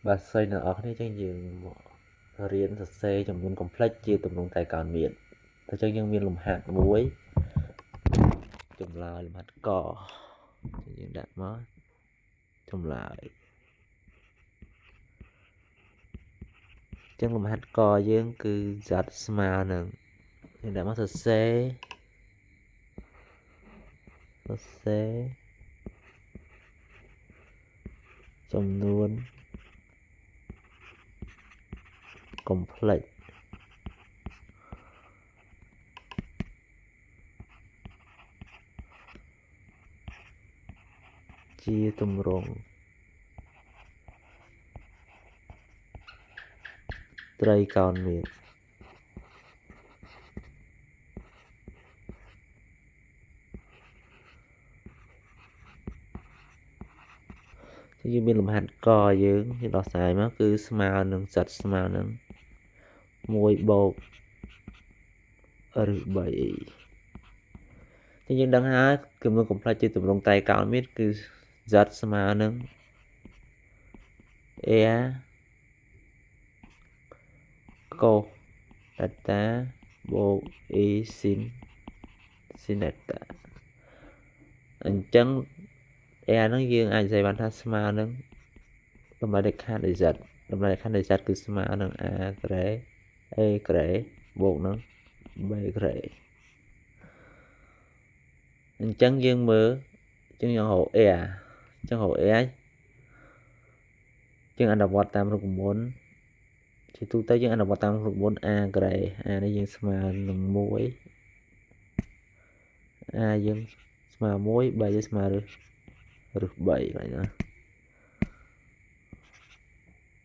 បាទស្អីអ្នកនរគ្នាចឹងយើងរៀនសរសេរចំនួន complex ជាទម្រង់តែកោណមានតែចឹងយើងមានលំហាត់មួយចម្លើយលំហាត់កយើងដាក់មកចម្លើយចឹងលំហាត់កយើងគឺ z ស្មើនឹងយើងដាក់មកសរសេរចំនួន complex ជាទម្រង់ត្រីកោណមានយើងមានលំហាត់កយើងដោះស្រាយមកគឺស្មើនឹង z ស្មើនឹង1 បូកឬ 3 យើងដឹងហើយគំនូរ complex ជាទម្រង់តែកោណមានគឺ z ស្មើនឹង air cos theta បូក e sin theta អញ្ចឹង air ហ្នឹងយើងអាចនិយាយបានថាស្មើនឹងតម្លៃលេខនៃ z តម្លៃលេខនៃ z គឺស្មើនឹង a ក្រេ a ក្រេបូកនឹង b ក្រេអញ្ចឹងយើងមើលអញ្ចឹងយើងរក air អញ្ចឹងរក air យើងអនុវត្តតាមរូបមន្តជាទូទៅយើងអនុវត្តតាមរូបមន្ត a ក្រេ a នេះយើងស្មើនឹង1 a យើងស្មើ1 b យើងស្មើឬ3កន្លែងណា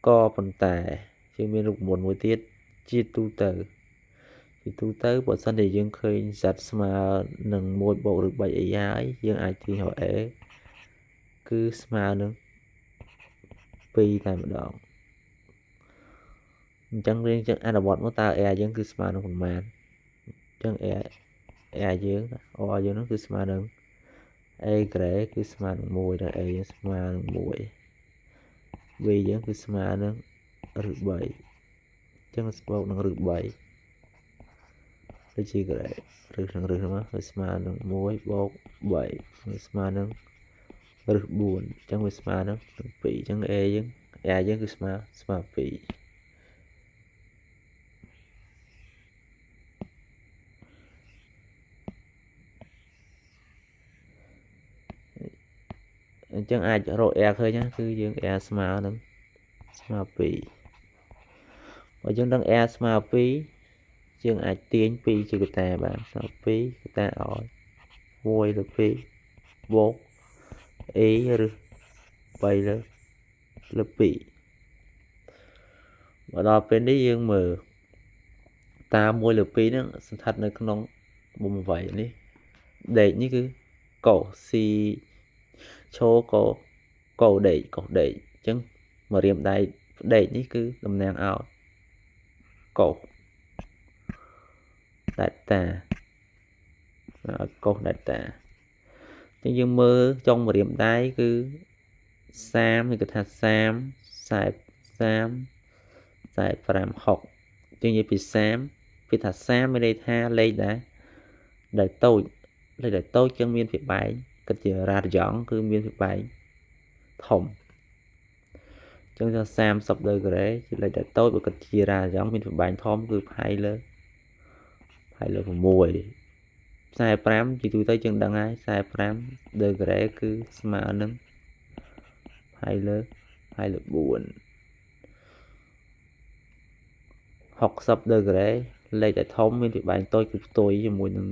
ក៏ប៉ុន្តែយើងមានរូបមន្តមួយទៀតជាទូទៅបើសិនជាយើងឃើញ z ស្មើនឹង1បូកឬ3អីហើយយើងអាចទាញរក a គឺស្មើនឹង2តែម្ដងអញ្ចឹងយើងអនុវត្តមកតើ a យើងគឺស្មើនឹងប៉ុន្មានអញ្ចឹង a យើង r យើងនោះគឺស្មើនឹង a ក្រេគឺស្មើនឹង1ដល់ a យើងស្មើនឹង1 v យើងគឺស្មើនឹងឬ3អញ្ចឹងស្មើនឹងឬ3ដូចជាក្រេឬនឹងមកវាស្មើនឹង1បូក3វាស្មើនឹងឬ4អញ្ចឹងវាស្មើនឹង2អញ្ចឹង a យើងគឺស្មើ2អញ្ចឹងអាចរក r ឃើញគឺយើង r ស្មើនឹង2បើយើងដឹង r ស្មើ2យើងអាចទាញ2ជាកតាបាន2កតាឲ្យ1លើ2បូក a ឬ3លើ2មកដល់ពេលនេះយើងមើលតា1លើ2ហ្នឹងសន្តិដ្ឋនៅក្នុងមុំអ្វីនេះដេកនេះគឺកោស៊ីឈោកោដេកអញ្ចឹងមករៀមដៃដេកនេះគឺតំណាងឲ្យកោដេតាកោដេតាអញ្ចឹងយើងមើលចុងម្រាមដៃគឺ30គឺថា30 40 45 60អញ្ចឹងនិយាយពី30ពីថា30មានន័យថាលេខដែលតូចលេខដែលតូចចឹងមានភាពបែងគិតជារ៉ាឌីយ៉ង់គឺមានភាពបែងធំចឹងថា30ដឺក្រេជាលេខដែលតូចបើគិតជារ៉ាឌីយ៉ង់មានភាពបែងធំគឺផាយលើ6 45ជាទូទៅយើងដឹងហើយ45ដឺក្រេគឺស្មើនឹងផាយលើ4 60ដឺក្រេលេខដែលធំមានភាពបែងតូចគឺផ្ទុយជាមួយនឹង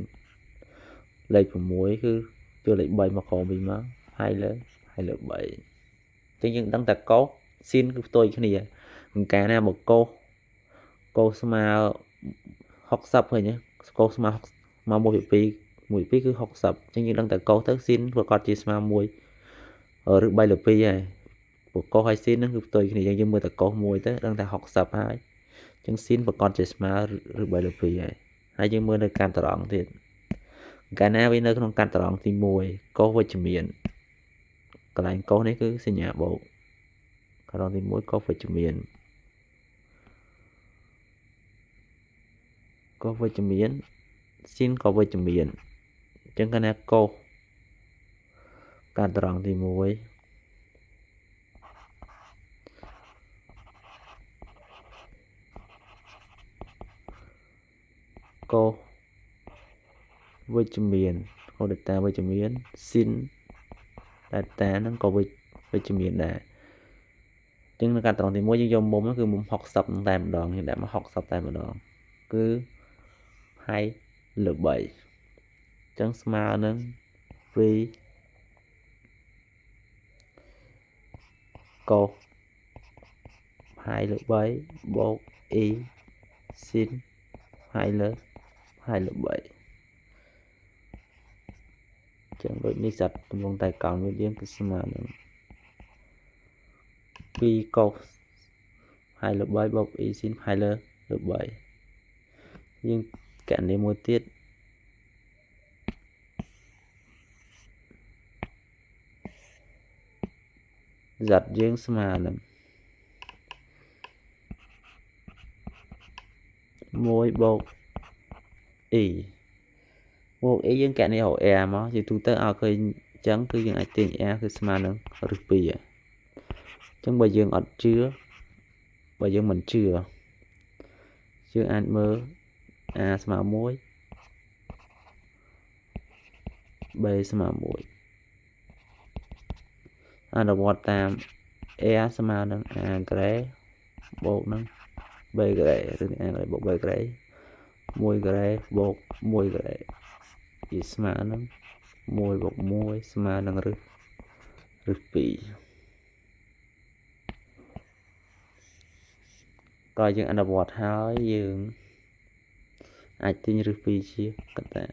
លេខ6គឺចូលលេខ3មកក្រោមវិញមកហើយលើ3អញ្ចឹងយើងដឹងតែកោសស៊ីនគឺផ្ទុយគ្នាក្នុងការណាមកកោសស្មើ60ឃើញទេកោសស្មើមក1ពី2គឺ60អញ្ចឹងយើងដឹងតែកោសទៅស៊ីនប្រកាសជាស្មើ1ឬ3លើ2ហើយព្រោះកោសហើយស៊ីនហ្នឹងគឺផ្ទុយគ្នាយើងមើលតែកោសមួយទៅដឹងតែ60ហើយអញ្ចឹងស៊ីនប្រកាសជាស្មើឬ3លើ2ហើយយើងមើលនៅកាត់ត្រង់ទៀតកាលណាវានៅក្នុងកាត់ត្រង់ទី1កោសវិជ្ជមានកន្លែងកោសនេះគឺសញ្ញាបូក កាត្រង់ទី1កុសវិជ្ជមានកុសវិជ្ជមានស៊ីនក៏វិជ្ជមានអញ្ចឹងកាលណាកុសកាត្រង់ទី1កុសវិជ្ជមានកុស delta វិជ្ជមានស៊ីន delta ហ្នឹងក៏វិជ្ជមានដែរអញ្ចឹងនៅកាត្រង់ទី1យើងយកមុំហ្នឹងគឺមុំ60តែម្ដងយើងដាក់មក60តែម្ដងគឺ2លើ3អញ្ចឹងស្មើនឹង2កុស2លើ3បូក e ស៊ីន2លើ3ចឹងដូចនេះសត្វទម្រង់តែកោណមួយយើងគឺស្មើនឹង2កុស2លើ3បូក e ស៊ីន2លើ3យើងកណនីមួយទៀតz យើងស្មើនឹង1បូក e បូក e យើងកណនីរក r មកជាទូទៅឲ្យឃើញអញ្ចឹងគឺយើងអាចទាញ r គឺស្មើនឹងឫស2អញ្ចឹងបើយើងអត់ជឿបើយើងមិនជឿយើងអាចមើល a ស្មើ1 b ស្មើ1អនុវត្តតាម a ស្មើនឹង a ក្រេបូកនឹង b ក្រេឬ a ក្រេបូក b ក្រេ1ក្រេបូក1ក្រេវាស្មើនឹង1បូក1ស្មើនឹងឫស2ក៏យើងអនុវត្តហើយយើងអាចទាញឫស2ជាកតា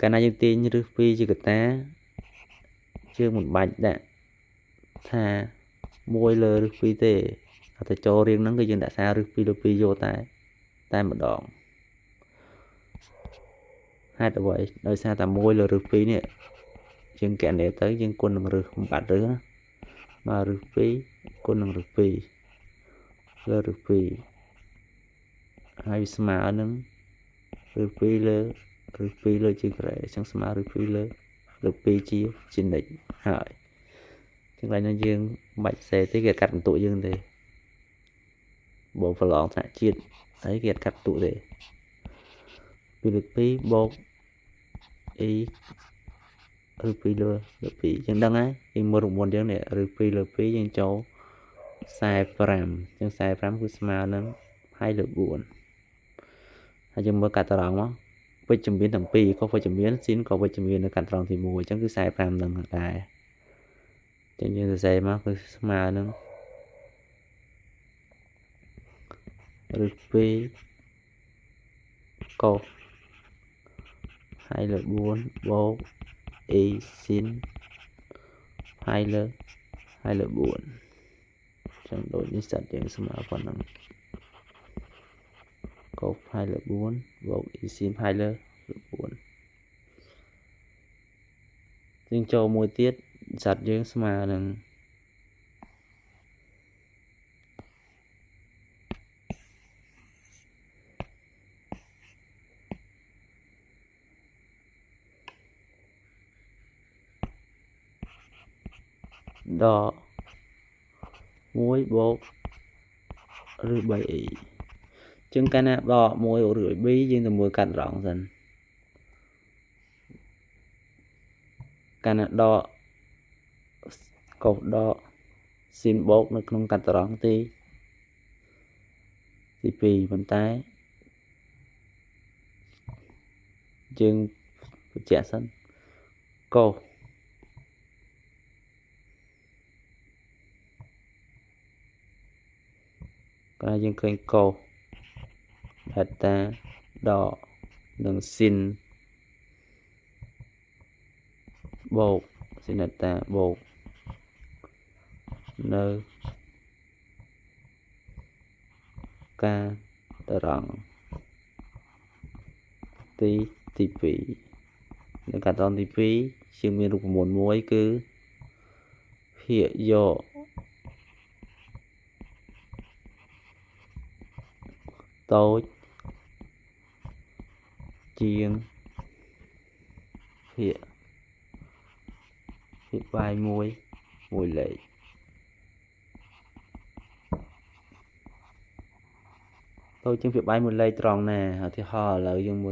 កាលណាយើងទាញឫស2ជាកតាយើងមិនបាច់ដាក់ថា1លើឫស2ទេតែចូលរៀងហ្នឹងគឺយើងដាក់សារឫស2លើ2យកតែម្ដងហេតុអ្វីដោយសារតែ1លើឫស2នេះយើងកណនីទៅយើងគុណនឹងឫសបំបត្តិឫសណាមកឫស2គុណនឹងឫស2លើឫស2ហើយស្មើនឹងឫស2លើឫស2លើជាក្រេអញ្ចឹងស្មើឫស2លើឫស2ជានិច្ចហើយចឹងឡើយនឹងយើងមិនបាច់សេទេគេកាត់បន្ទុកយើងទេបងប្រឡងថ្នាក់ជាតិហើយគេកាត់បន្ទុកទេ2លើ2បូក e ឬ2លើ2យើងដឹងហើយយើងមើលរង្វាន់យើងនេះឬ2លើ2យើងចូល45អញ្ចឹង45គឺស្មើនឹង2លើ4ហើយយើងមើលកាត់ត្រង់មកវិជ្ជមានទាំងពីរក៏វិជ្ជមានស៊ីនក៏វិជ្ជមាននៅកាត់ត្រង់ទី1អញ្ចឹងគឺ45នឹងដែរអញ្ចឹងយើងសរសេរមកគឺស្មើនឹងឬ2កុស2លើ4បូក e ស៊ីន2លើ4ចឹងដូចនេះសាច់យើងស្មើប៉ុណ្ណឹងកុស2លើ4បូក e ស៊ីន2លើ4យើងចូលមួយទៀតសាច់យើងស្មើនឹងដក1បូកឬ 3e ចឹងកាលណាដក1ឬ b យើងទៅមើលកាត់ត្រង់សិនកាលណាដកកុសដកស៊ីនបូកនៅក្នុងកាត់ត្រង់ទី2ប៉ុន្តែយើងបញ្ជាក់សិនកុសកាលយើងឃើញកុស delta ដកនឹងស៊ីនបូកស៊ីន delta បូកនៅការត្រង់ទី2នៅការត្រង់ទី2ជាងមានរូបមន្តមួយគឺភាគយក tố chiên phía bài mùi lệ tôi chứng việc bài mùi lệ tròn nè thì họ lợi dương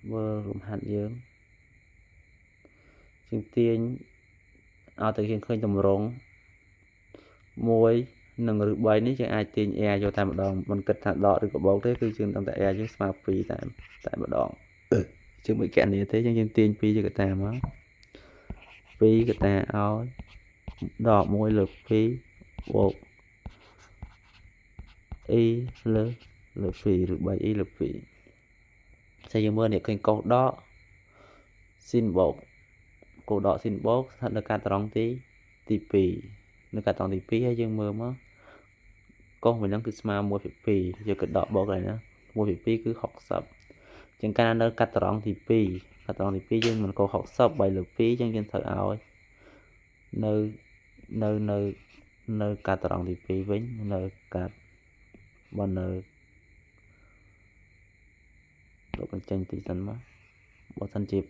mơ rụm hạt dương chứng tiên tự hiện khơi tầm rống mùi nâng rực bay ní chẳng ai tiên e cho thay một đòn mình kịch hạt đỏ được có bố thế cứ chương tâm tại e chứ smart phí tại một đòn chứ bị kẹn như thế chẳng tiên phí cho người ta mà phí người ta áo đỏ môi lực phí bộ y lực phí lực bay y lực phí xây dựng mơ này kênh câu đó xin bộ câu đó xin bố thật là cả tròn tí phí nó cả tròn tí phí hay dương mơ mà con mình đang cứ smart mua phí giờ cái đỏ bộ này nữa mua phí cứ học sập chẳng can nó cả tròn tí phí nhưng mình có học sập bài lực phí chẳng thợ áo ấy nơi cả tròn thì phí vĩnh nơi cả bọn nơi độ con tranh tỷ dân mà bọn thân chịp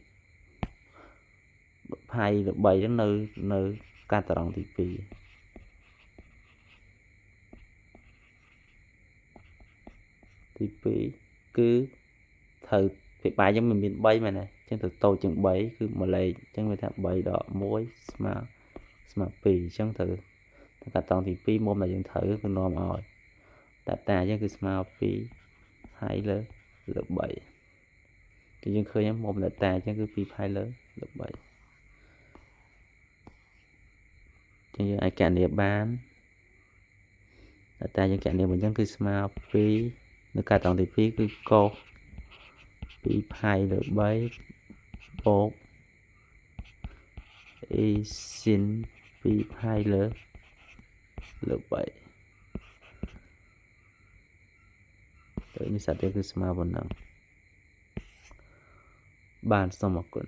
hai được 7 đến nơi cả tròn thì phí cứ thử việc bài giống mình bay mà này chân thực tôi chừng 7 cứ mà lấy chân người ta 7 đó mối smart phí chân thử cả tròn thì phí môn là dân thử con nôm rồi tại ta chứ cứ smart phí hai lớn lớp 7 thì dân khơi nhắm môn là ta chứ cứ phí hai lớn lớp 7 cho như ai cả địa bán là ta cho cả địa mình chẳng cứ smart phí nó cả tròn thì phí cứ cô phí hai lớp 7 bộ y xin phí hai lớp 7 tự như sao cho cứ smart 1 nắng bàn xong một cuốn